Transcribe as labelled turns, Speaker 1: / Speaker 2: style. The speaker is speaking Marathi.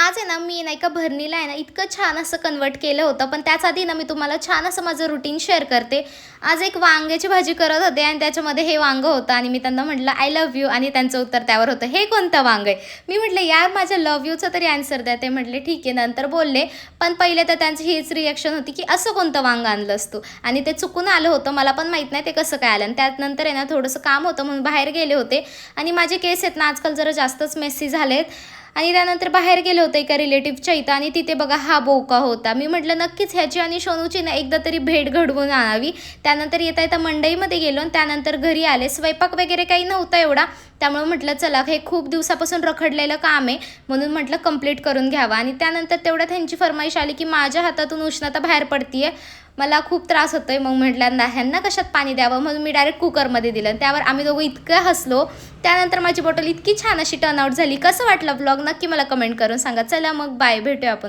Speaker 1: आज आहे ना, मी नाही का भरणीला आहे ना, इतकं छान असं कन्व्हर्ट केलं होतं. पण त्याच आधी ना, मी तुम्हाला छान असं माझं रुटीन शेअर करते. आज एक वांग्याची भाजी करत होते आणि त्याच्यामध्ये हे वांगं होतं आणि मी त्यांना म्हटलं, "आय लव्ह यू" आणि त्यांचं उत्तर त्यावर होतं, "हे कोणतं वांगं आहे?" मी म्हटलं, "यार, माझ्या लव्ह यूचं तरी आन्सर द्या." ते म्हटले, "ठीक आहे." नंतर बोलले. पण पहिले तर त्यांची हीच रिएक्शन होती, की "असं कोणतं वांगं आणलंस तू?" आणि ते चुकून आलं होतं. मला पण माहीत नाही ते कसं काय आलं आणि त्यानंतर आहे ना, थोडंसं काम होतं म्हणून बाहेर गेले होते आणि माझे केस आहेत ना, आजकाल जरा जास्तच मेसी झालेत. आणि त्यानंतर बाहेर गेले होते एका रिलेटिव्हच्या इथं आणि तिथे बघा हा बोका होता. मी म्हटलं नक्कीच ह्याची आणि सोनूची ना एकदा तरी भेट घडवून आणावी. त्यानंतर येता-येता मंडईमध्ये गेलो आणि त्यानंतर घरी आले. स्वयंपाक वगैरे काही नव्हता एवढा. त्यामुळे म्हटलं चला हे खूप दिवसापासून रखडलेलं काम आहे, म्हणून म्हटलं कंप्लीट करून घ्यावं आणि त्यानंतर तेवढ्यात ह्यांची फर्माईश आली, की माझ्या हातातून उष्णता बाहेर पडतीये. मला खूप त्रास होतोय. मग म्हटलं ह्यांना कशात पाणी द्यावं म्हणून मी डायरेक्ट कुकरमध्ये दिलं. त्यावर आम्ही दोघं इतकं हसलो. त्यानंतर माझी बॉटल इतकी छान अशी टर्न आउट झाली. कसं वाटलं व्लॉग नक्की मला कमेंट करून सांगा. चला मग बाय, भेटूया आपण.